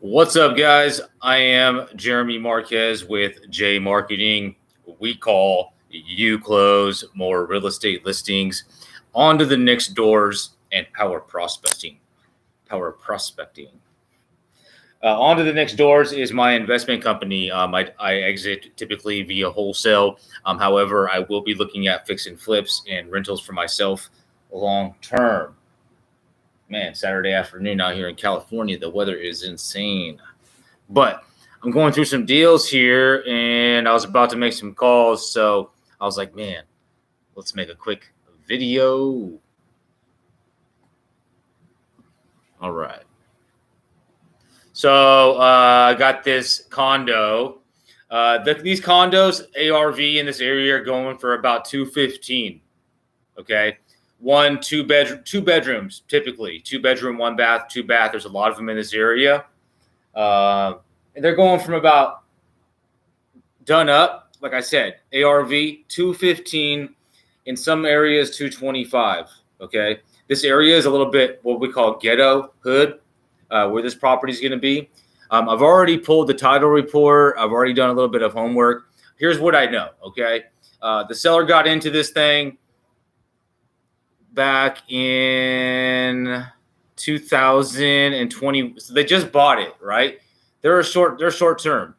What's up, guys? I am Jeremy Marquez with J Marqeting. We call you close more real estate listings onto the next doors and power prospecting. Power prospecting. Onto the next doors is my investment company. I exit typically via wholesale. However, I will be looking at fix and flips and rentals for myself long term. Man, Saturday afternoon out here in California, the weather is insane. But I'm going through some deals here and I was about to make some calls. So I was like, man, let's make a quick video. All right. So I got this condo. These condos, ARV in this area, are going for about $215. Okay. Two bedrooms, typically 2 bedroom, 1 bath, 2 bath. There's a lot of them in this area. And they're going from about done up, like I said, ARV 215, in some areas 225. Okay. This area is a little bit what we call ghetto hood, where this property is going to be. I've already pulled the title report. I've already done a little bit of homework. Here's what I know. Okay. The seller got into this thing back in 2020. So they just bought it, right? They're short term.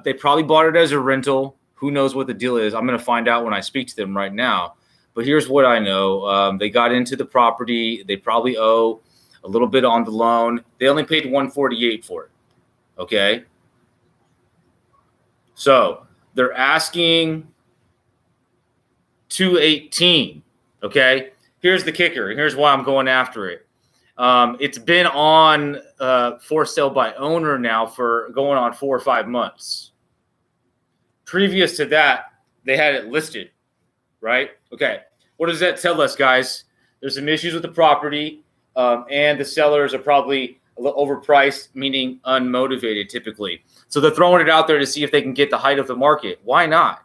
They probably bought it as a rental. Who knows what the deal is? I'm going to find out when I speak to them right now. But here's what I know. They got into the property. They probably owe a little bit on the loan. They only paid $148 for it. Okay. So they're asking $218. Okay. Here's the kicker. Here's why I'm going after it. It's been on for sale by owner now for going on 4 or 5 months. Previous to that, they had it listed, right? Okay. What does that tell us, guys? There's some issues with the property, and the sellers are probably a little overpriced, meaning unmotivated typically. So they're throwing it out there to see if they can get the height of the market. Why not?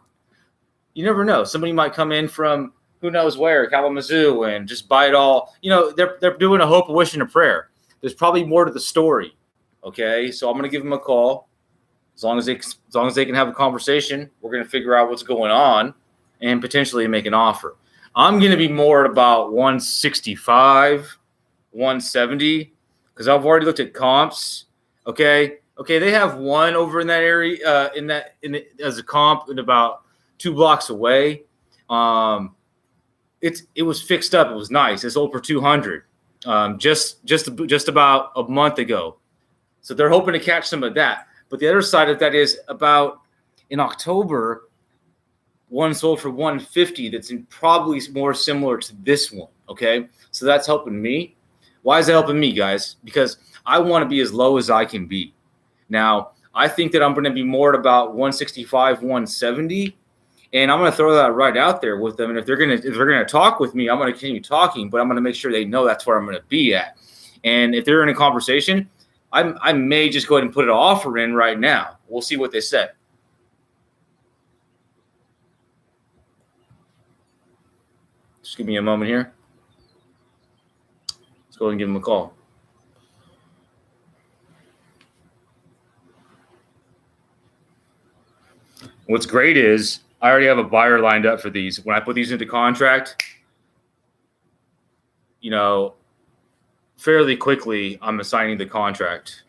You never know. Somebody might come in from who knows where, Kalamazoo, and just buy it all. You know, they're doing a hope, a wish, and a prayer. There's probably more to the story. Okay, so I'm gonna give them a call. As long as they can have a conversation, we're gonna figure out what's going on and potentially make an offer. I'm gonna be more at about 165, 170, because I've already looked at comps. Okay, they have one over in that area, as a comp, in about 2 blocks away. It was fixed up. It was nice. It sold for 200 just about a month ago. So they're hoping to catch some of that. But the other side of that is about in October, one sold for 150. That's probably more similar to this one. Okay, so that's helping me. Why is that helping me, guys? Because I want to be as low as I can be. Now, I think that I'm going to be more at about 165, 170. And I'm going to throw that right out there with them. And if they're going to talk with me, I'm going to continue talking, but I'm going to make sure they know that's where I'm going to be at. And if they're in a conversation, I may just go ahead and put an offer in right now. We'll see what they say. Just give me a moment here. Let's go ahead and give them a call. What's great is I already have a buyer lined up for these. When I put these into contract, fairly quickly, I'm assigning the contract.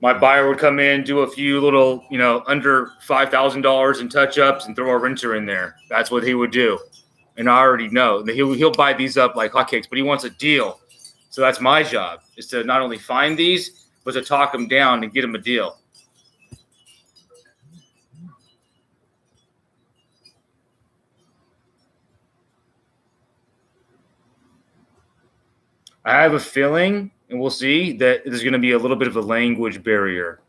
My buyer would come in, do a few little, under $5,000 in touch-ups and throw a renter in there. That's what he would do. And I already know that he'll buy these up like hotcakes, but he wants a deal. So that's my job, is to not only find these, but to talk them down and get them a deal. I have a feeling, and we'll see, that there's going to be a little bit of a language barrier.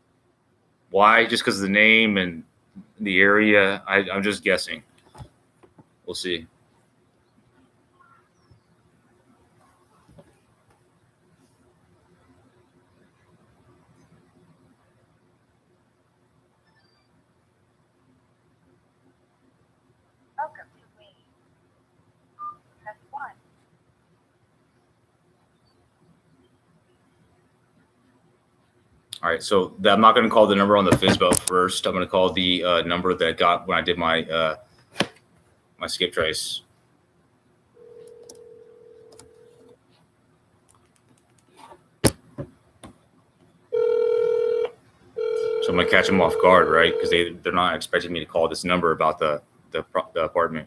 Why? Just because of the name and the area. I'm just guessing. We'll see. All right, so I'm not going to call the number on the FSBO first. I'm going to call the number that I got when I did my my skip trace. So I'm going to catch them off guard, right? Because they're not expecting me to call this number about the apartment.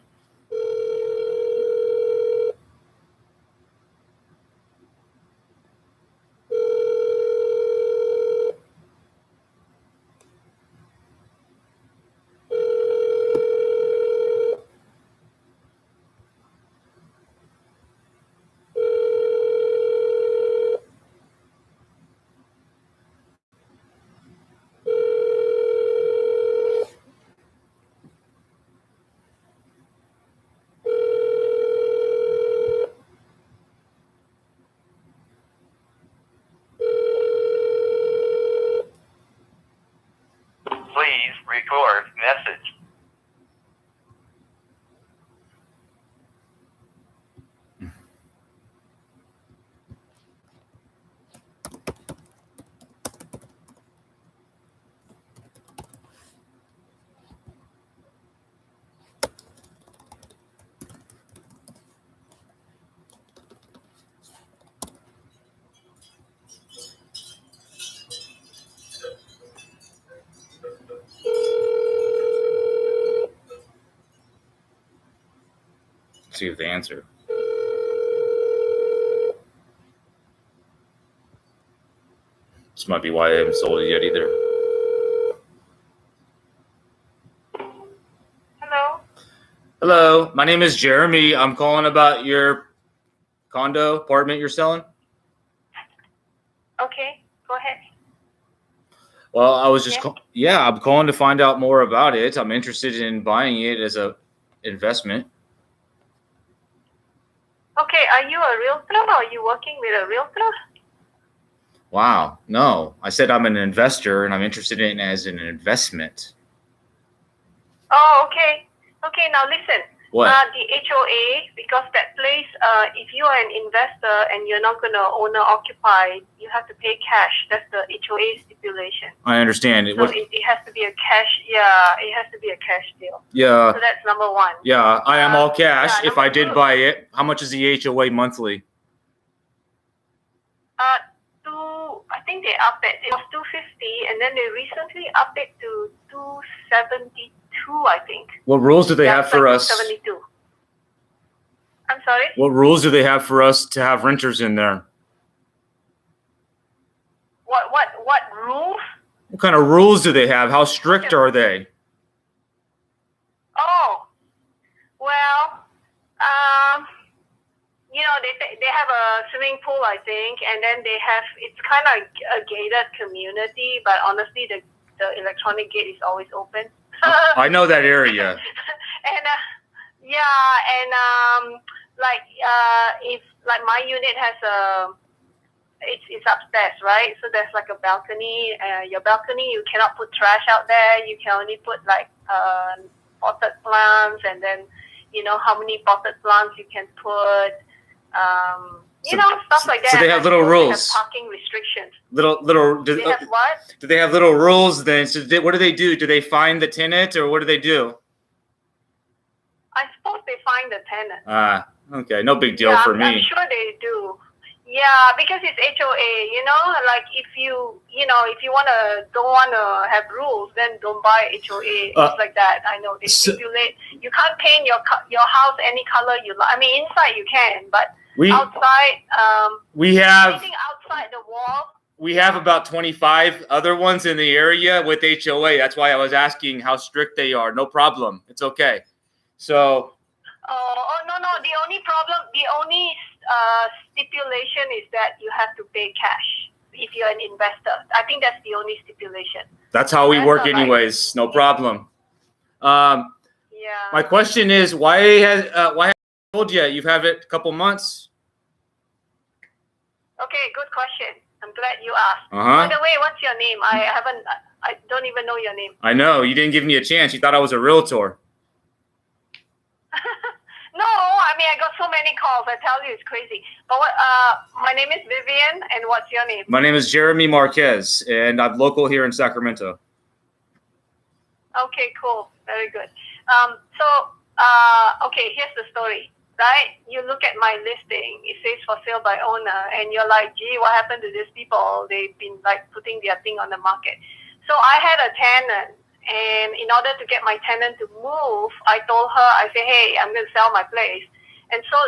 Please record message. See if they answer. This might be why I haven't sold it yet either. Hello. Hello, my name is Jeremy. I'm calling about your condo apartment you're selling. Okay, go ahead. Well, I was just I'm calling to find out more about it. I'm interested in buying it as a investment. Okay, are you a realtor or are you working with a realtor? Wow, no. I said I'm an investor and I'm interested in it as an investment. Oh, okay. Okay, now listen. What? The HOA, because that place, if you are an investor and you're not going to owner occupy, you have to pay cash. That's the HOA stipulation. I understand. So it has to be a cash. Yeah, it has to be a cash deal. Yeah. So that's number one. Yeah, I am all cash. Yeah, if I did buy it, how much is the HOA monthly? I think they upped it. It was $250, and then they recently upped it to $272, I think. What rules do they have for us? $272. I'm sorry? What rules do they have for us to have renters in there? What rules? What kind of rules do they have? How strict are they? Oh, well, you know, they have a swimming pool, I think, and then it's kind of a gated community, but honestly, the electronic gate is always open. I know that area. And if like my unit has it's upstairs, right? So there's like a balcony. Your balcony, you cannot put trash out there. You can only put like potted plants, and then you know how many potted plants you can put. Stuff like that. So they have little rules. They have parking restrictions. They have what? Do they have little rules then? So what do they do? Do they fine the tenant, or what do they do? I suppose they fine the tenant. Okay, no big deal for me. I'm sure they do. Yeah, because it's HOA, you know, like if you don't want to have rules, then don't buy HOA. It's like that. I know they stipulate you can't paint your house any color you like. I mean, inside you can, but outside, anything outside the wall. We have about 25 other ones in the area with HOA. That's why I was asking how strict they are. No problem. It's okay. So. Oh no! The only stipulation is that you have to pay cash if you're an investor. I think that's the only stipulation. That's how we work anyways. No problem. Yeah. My question is, why haven't you told yet? You've had it a couple months. Okay, good question. I'm glad you asked. By the way, what's your name? I don't even know your name. I know. You didn't give me a chance. You thought I was a realtor. No, I mean, I got so many calls. I tell you, it's crazy. But my name is Vivian, and what's your name? My name is Jeremy Marquez, and I'm local here in Sacramento. Okay, cool. Very good. Okay, here's the story, right? You look at my listing. It says for sale by owner, and you're like, gee, what happened to these people? They've been like putting their thing on the market. So I had a tenant, and in order to get my tenant to move, I told her, I said, hey, I'm going to sell my place. And so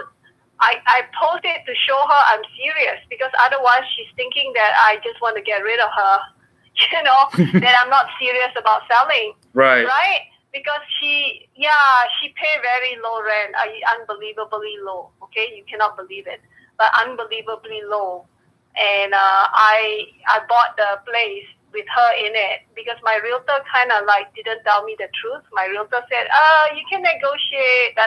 I posted to show her I'm serious, because otherwise she's thinking that I just want to get rid of her, that I'm not serious about selling. Right. Right? Because she paid very low rent, unbelievably low. Okay, you cannot believe it, but unbelievably low. And I bought the place with her in it, because my realtor kind of like didn't tell me the truth. My realtor said, you can negotiate,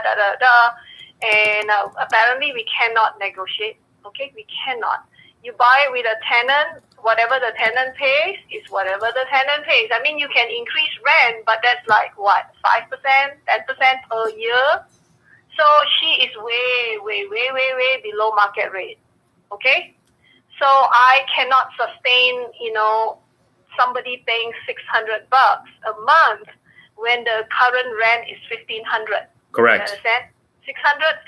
and apparently we cannot negotiate. Okay, we cannot. You buy with a tenant, whatever the tenant pays is whatever the tenant pays. I mean, you can increase rent, but that's like what, 5%, 10% per year? So she is way below market rate. Okay? So I cannot sustain, somebody paying $600 a month when the current rent is $1,500. Correct. You understand? $600,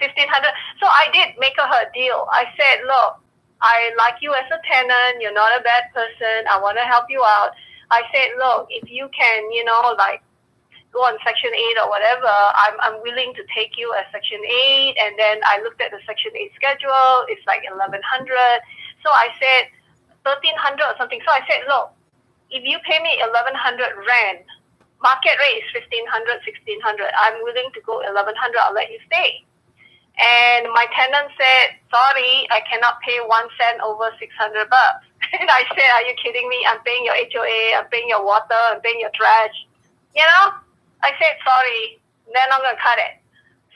$1,500. So I did make her a deal. I said, look, I like you as a tenant. You're not a bad person. I want to help you out. I said, look, if you can, go on Section 8 or whatever, I'm willing to take you as Section 8. And then I looked at the Section 8 schedule. It's like $1,100. So I said $1,300 or something. So I said, look, if you pay me $1,100 rent, market rate is $1,500, $1,600. I'm willing to go $1,100. I'll let you stay. And my tenant said, sorry, I cannot pay 1 cent over $600. And I said, are you kidding me? I'm paying your HOA, I'm paying your water, I'm paying your trash. I said, sorry, then I'm going to cut it.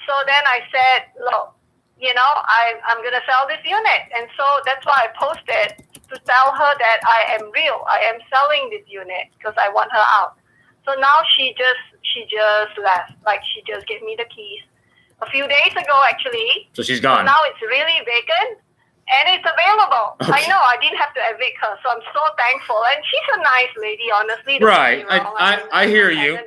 So then I said, look, I'm going to sell this unit. And so that's why I posted to tell her that I am real. I am selling this unit because I want her out. So now she just left. Like, she just gave me the keys a few days ago, actually. So she's gone. So now it's really vacant, and it's available. Okay. I know, I didn't have to evict her, so I'm so thankful. And she's a nice lady, honestly. Right. I hear you.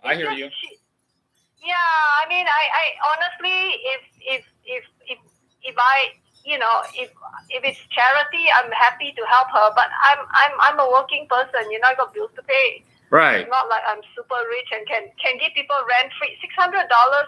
I hear you. I mean, I honestly, if it's charity, I'm happy to help her. But I'm a working person. I got bills to pay. Right. It's not like I'm super rich and can give people rent free. $600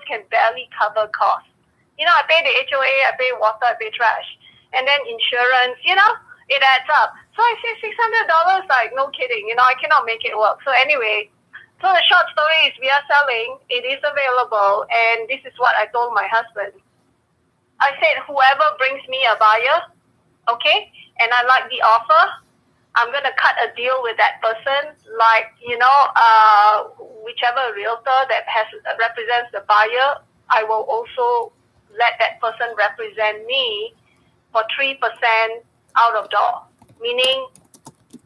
can barely cover costs. I pay the HOA, I pay water, I pay trash, and then insurance. It adds up. So I say $600, like, no kidding. I cannot make it work. So anyway, so the short story is we are selling. It is available, and this is what I told my husband. I said, whoever brings me a buyer, okay, and I like the offer, I'm going to cut a deal with that person, like, whichever realtor that represents the buyer, I will also let that person represent me for 3% out of door. Meaning,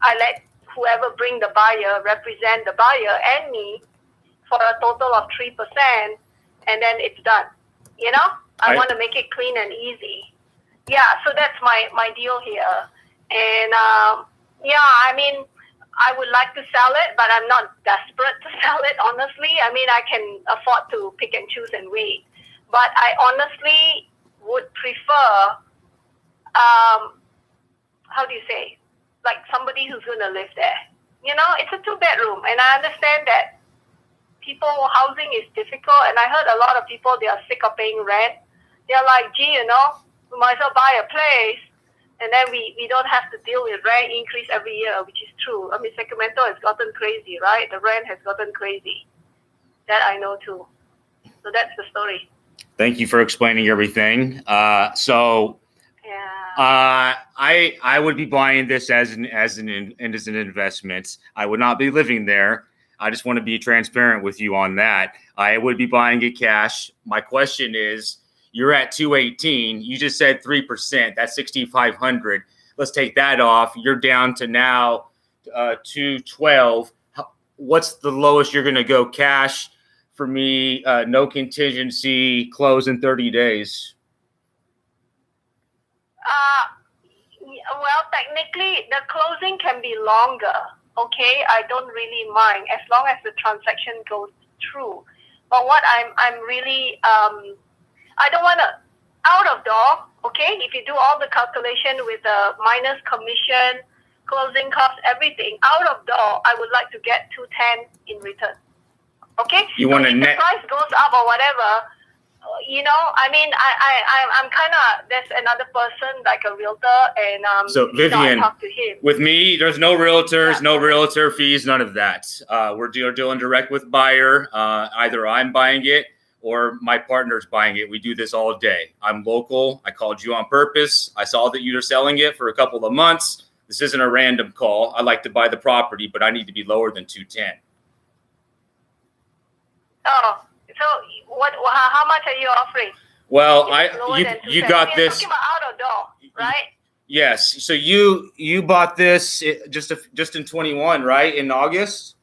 I let whoever bring the buyer represent the buyer and me for a total of 3%, and then it's done. I want to make it clean and easy. Yeah, so that's my deal here. And, I mean, I would like to sell it, but I'm not desperate to sell it, honestly. I mean, I can afford to pick and choose and wait. But I honestly would prefer, like somebody who's going to live there. It's a 2-bedroom, and I understand that housing is difficult, and I heard a lot of people, they are sick of paying rent. They're like, gee, we might as well buy a place, and then we don't have to deal with rent increase every year, which is true. I mean, Sacramento has gotten crazy, right? The rent has gotten crazy. That I know too. So that's the story. Thank you for explaining everything. I would be buying this as an investment. I would not be living there. I just want to be transparent with you on that. I would be buying it cash. My question is, you're at 218. You just said 3%. That's 6,500. Let's take that off. You're down to now 212. What's the lowest you're going to go cash for me? No contingency, close in 30 days. Well, technically, the closing can be longer. Okay, I don't really mind as long as the transaction goes through. But what I'm really I don't want to out of door. Okay, if you do all the calculation with the minus commission, closing costs, everything out of door, I would like to get 210 in return. Okay, You want so a if net? the price goes up or whatever. I mean, I'm kind of, there's another person like a realtor, and So Vivian, I talk to him. with me, there's no realtors, no realtor fees, none of that. We're dealing direct with buyer. Either I'm buying it or my partner's buying it. We do this all day. I'm local. I called you on purpose. I saw that you're selling it for a couple of months. This isn't a random call. I like to buy the property, but I need to be lower than 210. Oh. So what? How much are you offering? Well, you got We're this. talking about out of door, right? Yes. So you bought this just in 21, right? In August.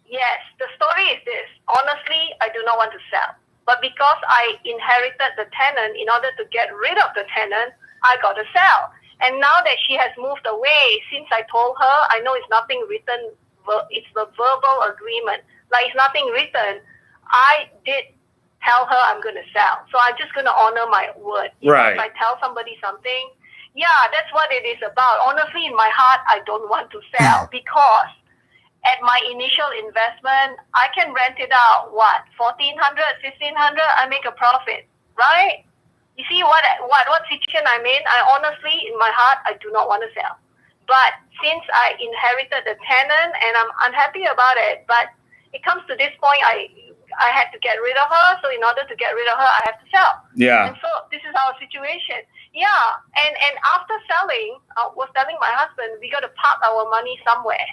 Yes. The story is this. Honestly, I do not want to sell, but because I inherited the tenant, in order to get rid of the tenant, I got to sell. And now that she has moved away, since I told her, I know it's nothing written. It's the verbal agreement. Like it's nothing written. I did tell her I'm going to sell. So I'm just going to honor my word. Right. If I tell somebody something, yeah, that's what it is about. Honestly, in my heart, I don't want to sell because at my initial investment, I can rent it out, what, 1,400, 1,500, I make a profit, right? You see what situation I'm in? I honestly, in my heart, I do not want to sell. But since I inherited the tenant and I'm unhappy about it, but it comes to this point, I had to get rid of her. So in order to get rid of her, I have to sell. Yeah. And so this is our situation. Yeah. And after selling, I was telling my husband, we got to park our money somewhere.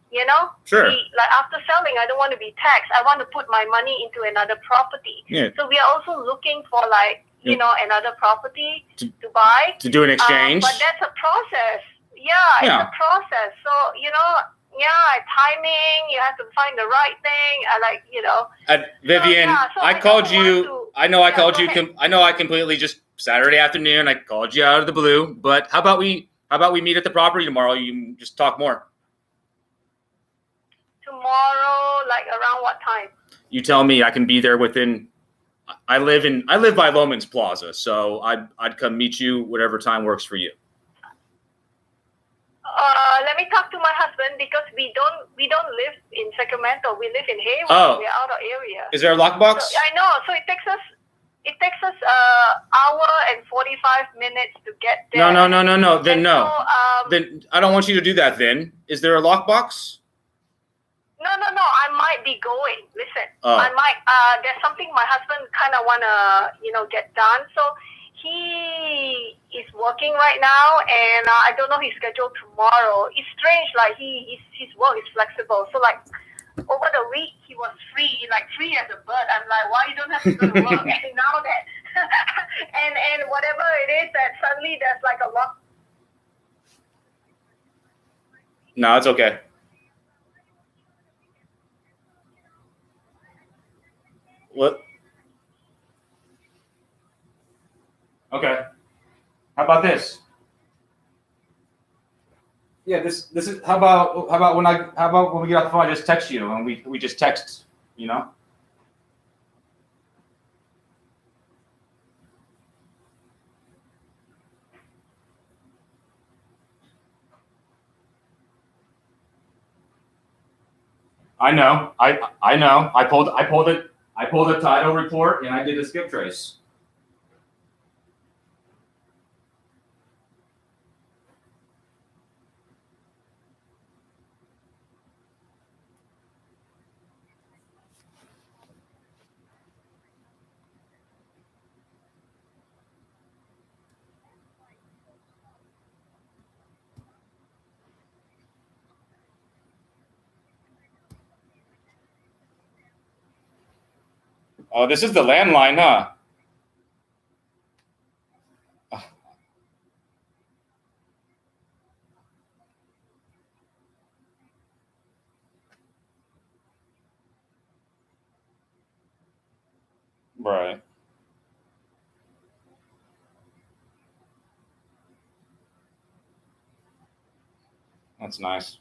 You know? Sure. Like after selling, I don't want to be taxed. I want to put my money into another property. Yeah. So we are also looking for another property to buy. To do an exchange. But that's a process. Yeah, it's a process. So, timing, you have to find the right thing. Vivian, so I called you. I know I called you. I know I completely just Saturday afternoon. I called you out of the blue. But how about we meet at the property tomorrow? You can just talk more. Tomorrow, like around what time? You tell me. I can be there within. I live by Loman's Plaza, so I'd come meet you whatever time works for you. Let me talk to my husband because we don't live in Sacramento. We live in Hayward. Oh. We're out of area. Is there a lockbox? So, I know. So it takes us hour and 45 minutes to get there. No. Then and no. So, then I don't want you to do that. Then is there a lockbox? No. I might be going. Listen, I might. There's something my husband kind of wanna get done. So he is working right now, and I don't know his schedule tomorrow. It's strange. Like his work is flexible. So like over the week he was free as a bird. I'm like, why you don't have to go to work? And now that and whatever it is, that suddenly there's like a lot. No, it's okay. What? Okay. How about this? Yeah, this is how about when we get off the phone, I just text you and we just text, I know. I know. I pulled a title report and I did a skip trace. Oh, this is the landline, huh? Right. That's nice.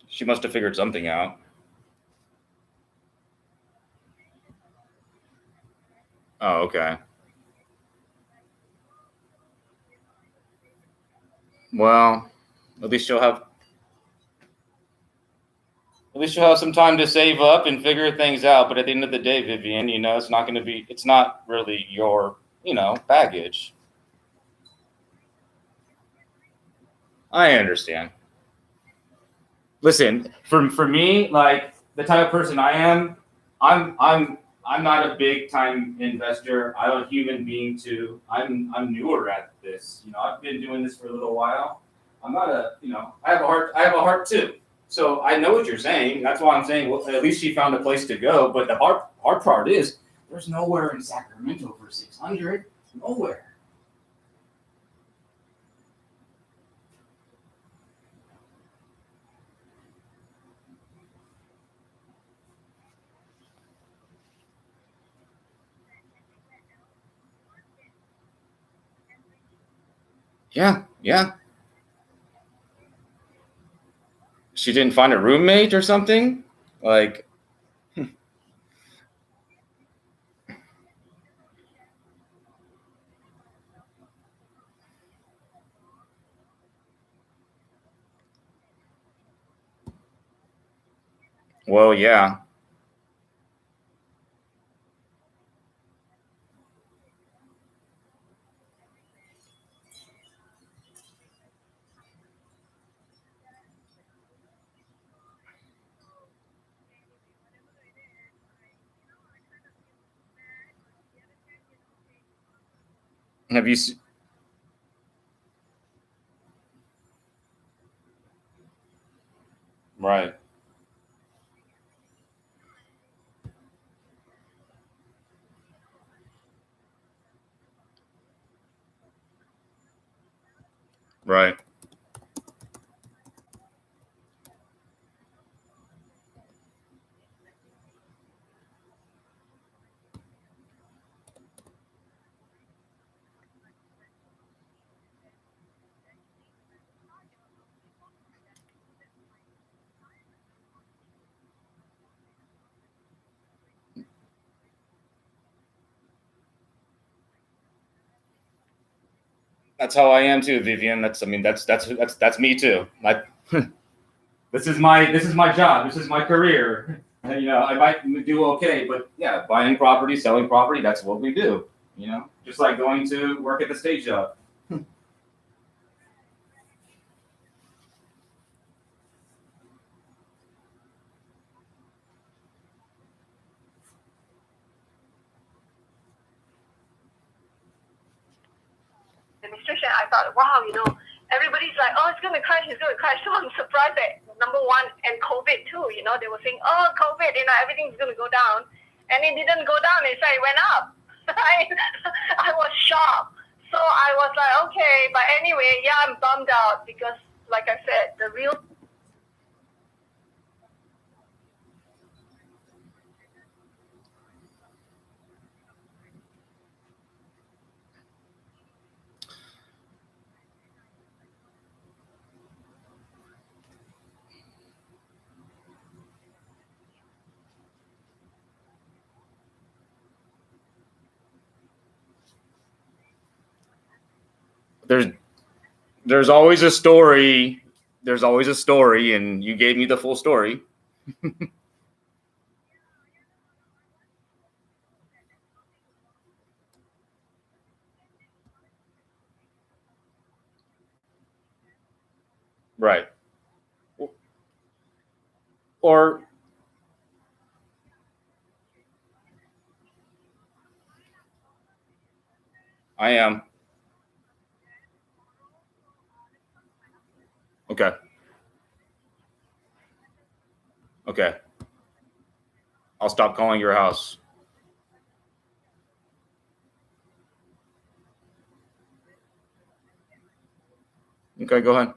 She must have figured something out. Oh, okay. Well, at least she'll have some time to save up and figure things out. But at the end of the day, Vivian, it's not going to be. It's not really your, baggage. I understand. Listen, for me, like the type of person I am, I'm not a big time investor. I'm a human being too. I'm newer at this. I've been doing this for a little while. I'm not I have a heart. I have a heart too. So I know what you're saying. That's why I'm saying, well, at least she found a place to go. But the hard part is there's nowhere in Sacramento for 600. Nowhere. Yeah, yeah. She didn't find a roommate or something? Like, well, yeah. Have you? Right, right. That's how I am too, Vivian. That's me too. Like, this is my job. This is my career. I might do okay, but yeah, buying property, selling property, that's what we do. Just like going to work at the state job. Administration, I thought, wow, everybody's like, oh, it's gonna crash, it's gonna crash. So I'm surprised that number one and COVID too. They were saying, oh, COVID, everything's gonna go down, and it didn't go down. Instead, it went up. I was shocked. So I was like, okay, but anyway, yeah, I'm bummed out because, like I said, the real. There's there's always a story. There's always a story, and you gave me the full story. Right. Or I am. Okay. Okay. I'll stop calling your house. Okay, go ahead.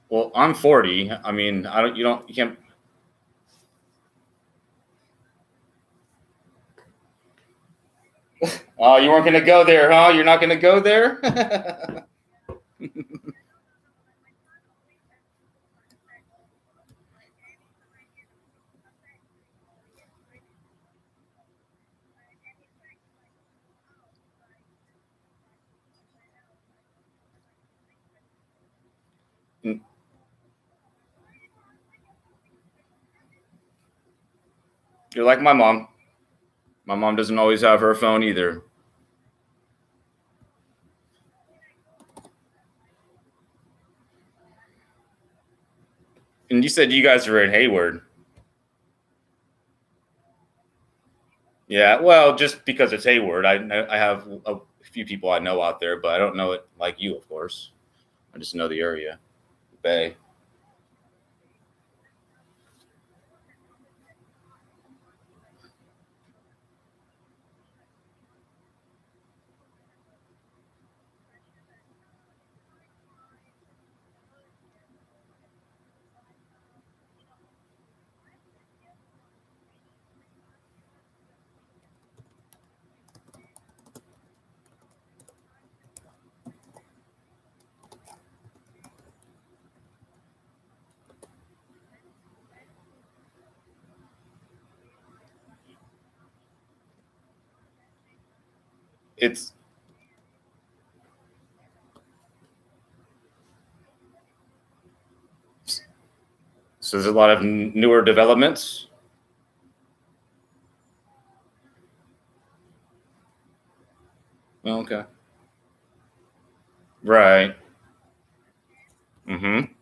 Well, I'm 40. I mean, you can't. Oh, you weren't going to go there, huh? You're not going to go there? You're like my mom. My mom doesn't always have her phone either. And you said you guys are in Hayward. Yeah, well, just because it's Hayward, I have a few people I know out there, but I don't know it like you, of course. I just know the area, the Bay. It's so there's a lot of newer developments. Okay. Right. Mm-hmm.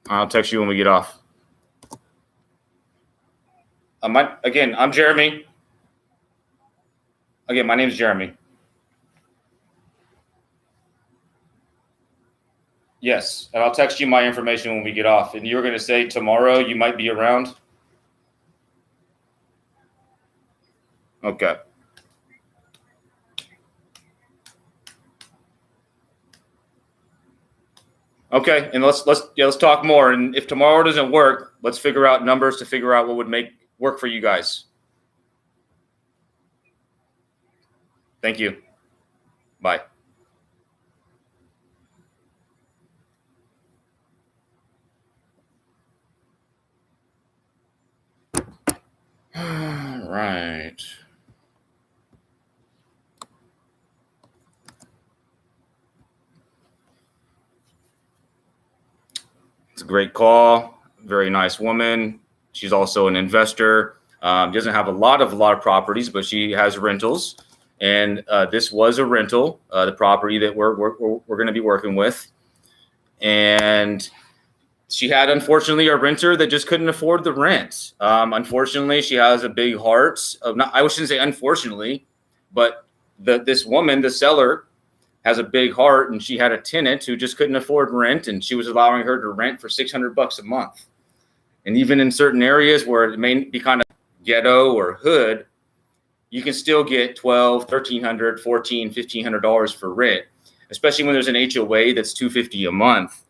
I'll text you when we get off. I'm Jeremy. Again, my name is Jeremy. Yes, and I'll text you my information when we get off. And you were going to say tomorrow you might be around? Okay. Okay, and let's talk more. And if tomorrow doesn't work, let's figure out numbers to figure out what would make work for you guys. Thank you. Bye. All right. It's a great call. Very nice woman. She's also an investor. Doesn't have a lot of properties, but she has rentals. And this was a rental, the property that we're going to be working with. And she had, unfortunately, a renter that just couldn't afford the rent. Unfortunately, she has a big heart. I shouldn't say unfortunately, but this woman, the seller, has a big heart, and she had a tenant who just couldn't afford rent, and she was allowing her to rent for $600 a month. And even in certain areas where it may be kind of ghetto or hood, you can still get $1,200, $1,300, $1,400, $1,500 for rent, especially when there's an HOA that's $250 a month.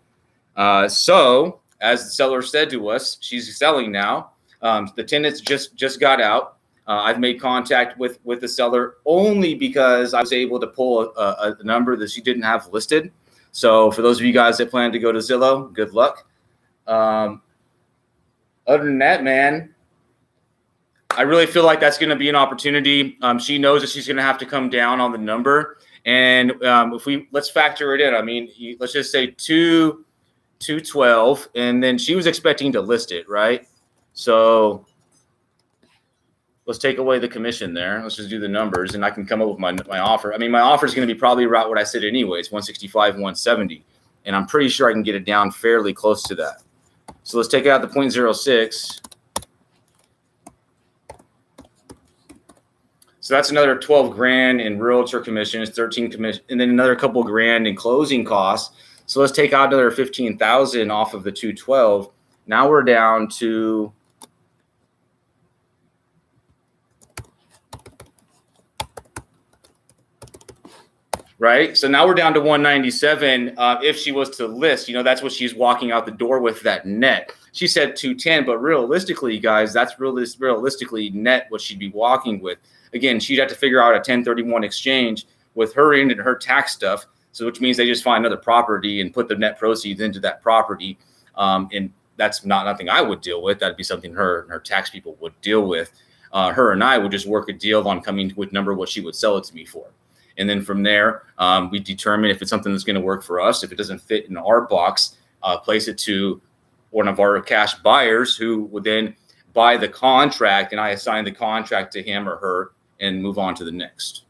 So, as the seller said to us, she's selling now. The tenants just got out. I've made contact with the seller only because I was able to pull a number that she didn't have listed. So for those of you guys that plan to go to Zillow, good luck. Other than that, man, I really feel like that's going to be an opportunity. She knows that she's going to have to come down on the number. And let's factor it in. I mean, let's just say 212, and then she was expecting to list it, right? So let's take away the commission there. Let's just do the numbers, and I can come up with my offer. I mean, my offer is going to be probably about what I said anyways, 165, 170. And I'm pretty sure I can get it down fairly close to that. So let's take out the 0.06. So that's another 12 grand in realtor commissions, 13 commission, and then another couple grand in closing costs. So let's take out another 15,000 off of the 212. Now we're down to right. So now we're down to 197. If she was to list, that's what she's walking out the door with, that net. She said 210, but realistically, guys, that's realistically net what she'd be walking with. Again, she'd have to figure out a 1031 exchange with her in and her tax stuff. So which means they just find another property and put the net proceeds into that property. And that's nothing I would deal with. That'd be something her and her tax people would deal with. Her and I would just work a deal on coming with number what she would sell it to me for. And then from there, we determine if it's something that's going to work for us. If it doesn't fit in our box, place it to one of our cash buyers who would then buy the contract, and I assign the contract to him or her and move on to the next.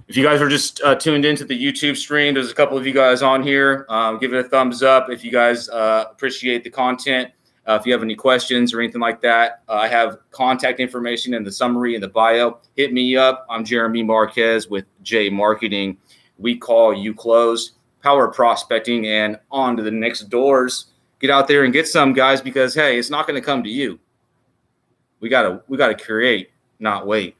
If you guys are just tuned into the YouTube stream, there's a couple of you guys on here. Give it a thumbs up if you guys appreciate the content. If you have any questions or anything like that, I have contact information in the summary in the bio. Hit me up. I'm Jeremy Marquez with J Marqeting. We call, you close. Power prospecting, and on to the next doors. Get out there and get some, guys, because hey, it's not going to come to you. We gotta create, not wait.